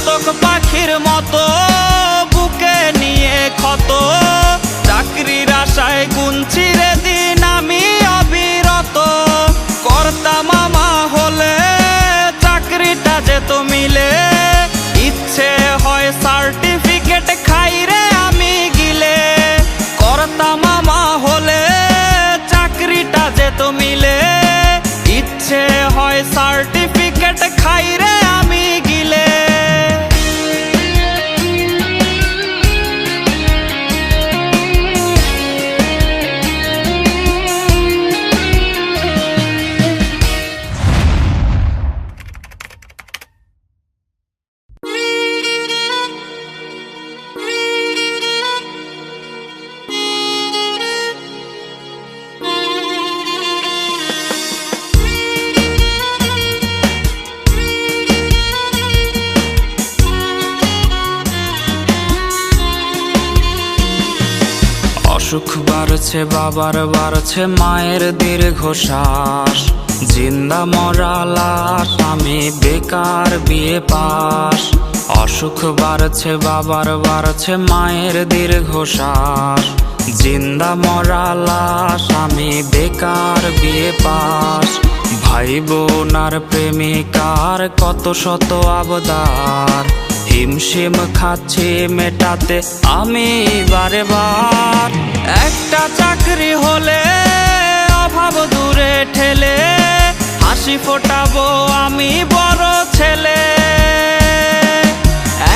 চাতক পাখির মতো বুকে নিয়ে ক্ষত, চাকরির আশায় গুনছি রে দিন আমি অবিরত। কর্তা মামা হলে চাকরিটা যেত মিলে, ইচ্ছে হয় সার্টিফিকেট খাই রে আমি গিলে। কর্তা মামা হলে চাকরিটা যেত মিলে, ইচ্ছে হয় সার্টিফিকেট খাই রে আমি গিলে। অসুখ বাড়ছে বাবার বাড়ছে মায়ের দীর্ঘশ্বাস, জিন্দা মরা লাশ আমি বেকার বিয়ে পাস। অসুখ বাড়ছে বাবার বাড়ছে মায়ের দীর্ঘশ্বাস, জিন্দা মরা লাশ আমি বেকার বিয়ে পাস। ভাই বোন আর প্রেমিকার কত শত আবদার, হিমশিম খাচ্ছি মেটাতে আমি বারে বার। একটা চাকরি হলে অভাব দূরে ঠেলে, হাসি ফোটাবো আমি বড় ছেলে।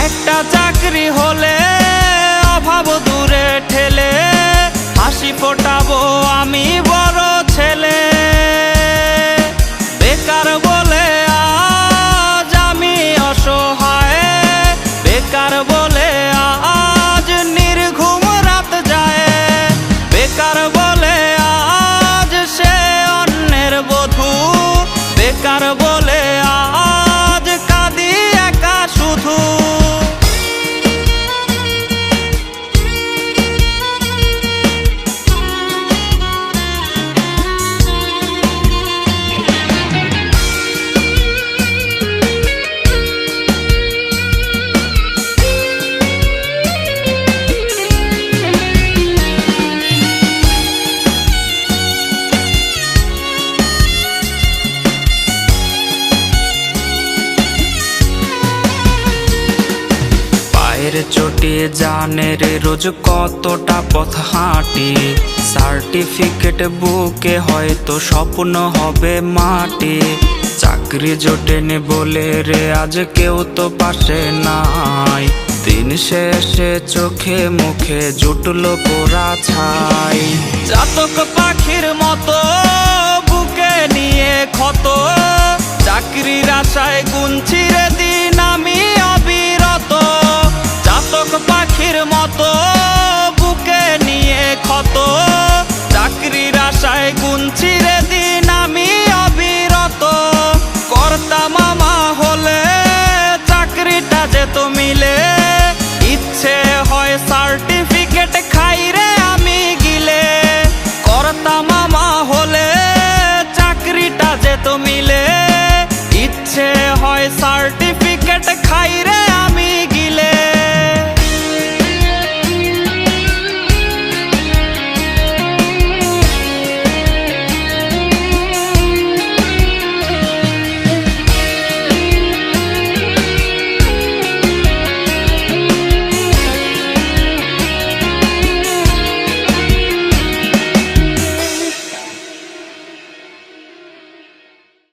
একটা চাকরি হলে অভাব দূরে ঠেলে, হাসি ফোটাবো আমি বড় ছেলে। বেকার বলে আজ আমি অসহায়, বেকার বলে আজ নির্ঘুম রাত যায়। বেকার বলে আজ সে অন্যের বধূ, বেকার বলে আজ কাঁদি একা শুধু। চোটে জানে রে রোজ কতটা পথ হাঁটি, সার্টিফিকেট বুকে হয়তো স্বপ্ন হবে মাটি। চাকরি জোটেনি বলে রে আজ কেউ তো পাশে নাই, দিন শেষে চোখে মুখে জুটলো পোড়া ছাই। চাতক পাখির মতো বুকে নিয়ে ক্ষত, চাকরির আশায় গুনছি রে দিন আমি অবিরত। চাতক পাখির মতো বুকে নিয়ে ক্ষত, চাকরির আশায় গুনছি রে দিন আমি অবিরত। কর্তা মামা হলে চাকরিটা যেত মিলে,